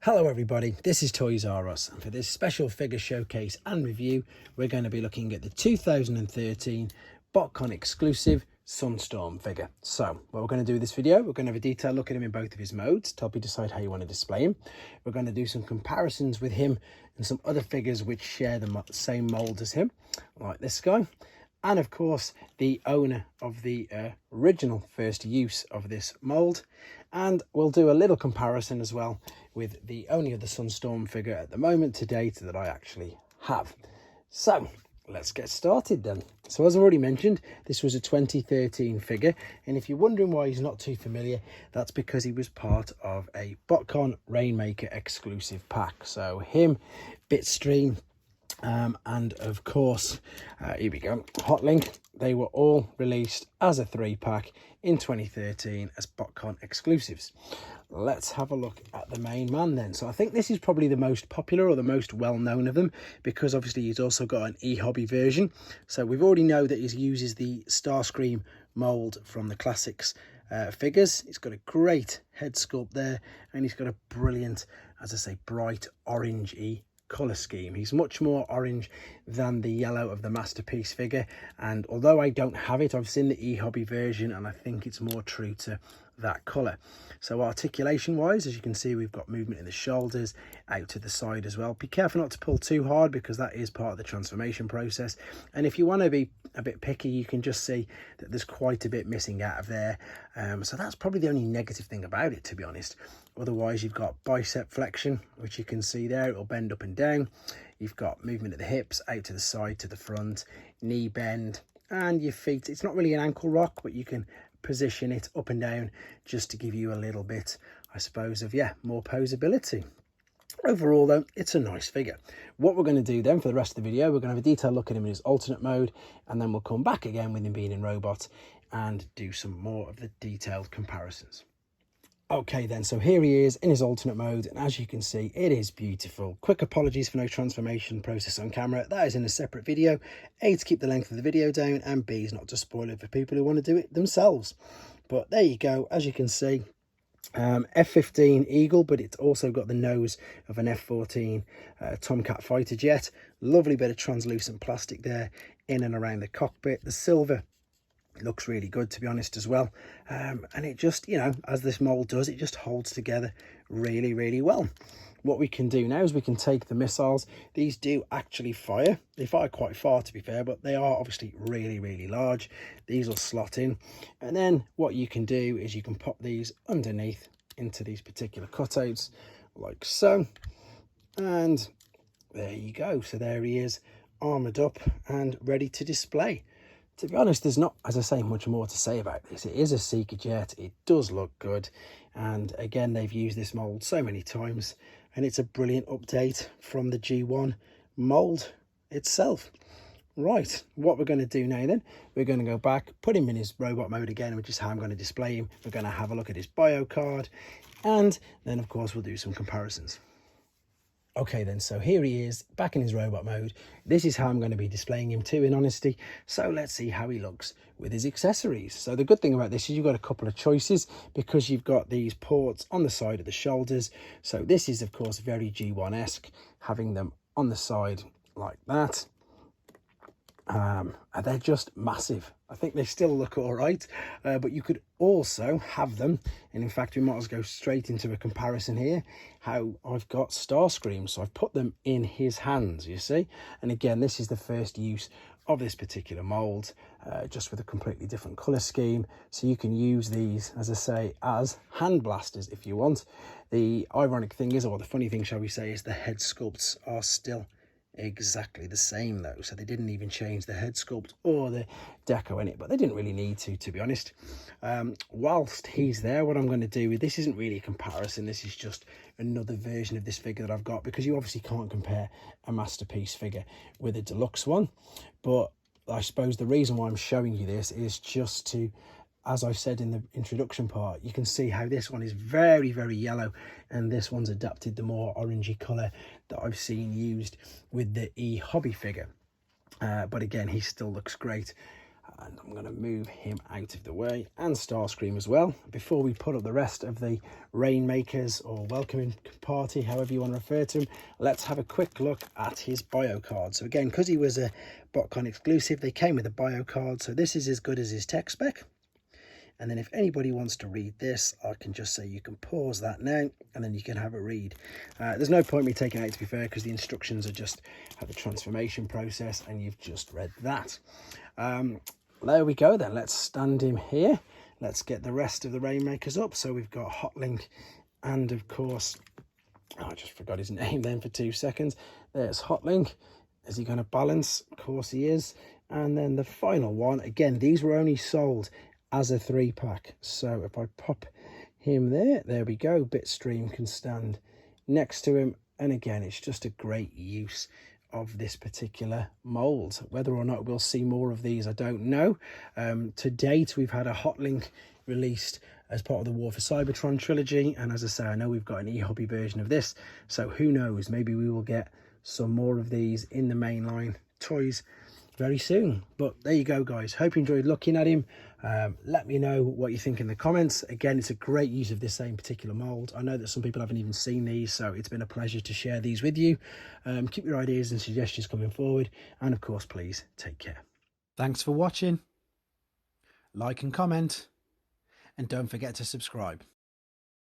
Hello everybody, this is Toys R Us, and for this special figure showcase and review we're going to be looking at the 2013 botcon exclusive Sunstorm figure. So what we're going to do with this video, we're going to have a detailed look at him in both of his modes to help you decide how you want to display him. We're going to do some comparisons with him and some other figures which share the same mould as him, like this guy. And of course, the owner of the original first use of this mould. And we'll do a little comparison as well with the only other Sunstorm figure at the moment to date that I actually have. So let's get started then. So as I already mentioned, this was a 2013 figure. And if you're wondering why he's not too familiar, that's because he was part of a botcon Rainmaker exclusive pack. So him, Bitstream, and of course, here we go, Hotlink, they were all released as a 3-pack in 2013 as botcon exclusives. Let's have a look at the main man then. So I think this is probably the most popular or the most well-known of them, because obviously he's also got an e-hobby version. So we've already know that he uses the Starscream mould from the classics figures. He's got a great head sculpt there, and he's got a brilliant, as I say, bright orangey colour scheme. He's much more orange than the yellow of the Masterpiece figure, and although I don't have it, I've seen the e-hobby version and I think it's more true to that colour. So articulation wise, as you can see, we've got movement in the shoulders, out to the side as well. Be careful not to pull too hard because that is part of the transformation process, and if you want to be a bit picky, you can just see that there's quite a bit missing out of there. So that's probably the only negative thing about it, to be honest. Otherwise, you've got bicep flexion, which you can see there, it'll bend up and down. You've got movement at the hips, out to the side, to the front, knee bend, and your feet. It's not really an ankle rock, but you can position it up and down just to give you a little bit, I suppose, of more posability. Overall though, it's a nice figure. What we're going to do then for the rest of the video, we're going to have a detailed look at him in his alternate mode, and then we'll come back again with him being in robot and do some more of the detailed comparisons. Okay then, so here he is in his alternate mode, and as you can see, it is beautiful. Quick apologies for no transformation process on camera. That is in a separate video. A, to keep the length of the video down, and B, is not to spoil it for people who want to do it themselves. But there you go, as you can see, F-15 Eagle, but it's also got the nose of an F-14 Tomcat fighter jet. Lovely bit of translucent plastic there in and around the cockpit. The silver looks really good, to be honest, as well, and it just, as this mold does, it just holds together really well. What we can do now is we can take the missiles. These do actually fire. They fire quite far, to be fair, but they are obviously really large. These will slot in, and then what you can do is you can pop these underneath into these particular cutouts like so, and there you go. So there he is, armored up and ready to display. To be honest, there's not, as I say, much more to say about this. It is a Seeker jet, it does look good, and again, they've used this mould so many times, and it's a brilliant update from the G1 mould itself. Right, what we're going to do now then, we're going to go back, put him in his robot mode again, which is how I'm going to display him. We're going to have a look at his bio card, and then of course we'll do some comparisons. Okay then, so here he is back in his robot mode. This is how I'm going to be displaying him too, in honesty. So let's see how he looks with his accessories. So the good thing about this is you've got a couple of choices, because you've got these ports on the side of the shoulders. So this is of course very G1-esque, having them on the side like that. And they're just massive. I think they still look all right, but you could also have them, and in fact we might as well go straight into a comparison here, how I've got Starscream. So I've put them in his hands, you see, and again, this is the first use of this particular mold, just with a completely different color scheme. So you can use these, as I say, as hand blasters if you want. The ironic thing is, or the funny thing shall we say, is the head sculpts are still exactly the same though, so they didn't even change the head sculpt or the deco in it, but they didn't really need to be honest. Whilst he's there, what I'm going to do with this isn't really a comparison, this is just another version of this figure that I've got, because you obviously can't compare a Masterpiece figure with a deluxe one. But I suppose the reason why I'm showing you this is just to, as I said in the introduction part, you can see how this one is very yellow, and this one's adapted the more orangey colour that I've seen used with the e-hobby figure. But again, he still looks great. And I'm going to move him out of the way, and Starscream as well. Before we put up the rest of the Rainmakers or welcoming party, however you want to refer to him, let's have a quick look at his bio card. So again, because he was a botcon exclusive, they came with a bio card. So this is as good as his tech spec. And then if anybody wants to read this, I can just say you can pause that now, and then you can have a read. There's no point me taking it out, to be fair, because the instructions are just at the transformation process, and you've just read that. There we go then. Let's stand him here. Let's get the rest of the Rainmakers up. So we've got Hotlink, and of course, I just forgot his name then for 2 seconds. There's Hotlink. Is he going to balance? Of course he is. And then the final one, again, these were only sold as a 3-pack. So if I pop him there we go. Bitstream can stand next to him. And again, it's just a great use of this particular mould. Whether or not we'll see more of these, I don't know. To date, we've had a Hotlink released as part of the War for Cybertron trilogy, and as I say, I know we've got an e-hobby version of this, so who knows, maybe we will get some more of these in the mainline toys very soon. But there you go, guys. Hope you enjoyed looking at him. Let me know what you think in the comments. Again, it's a great use of this same particular mould. I know that some people haven't even seen these, so it's been a pleasure to share these with you. Keep your ideas and suggestions coming forward, and of course, please take care. Thanks for watching. Like and comment, and don't forget to subscribe.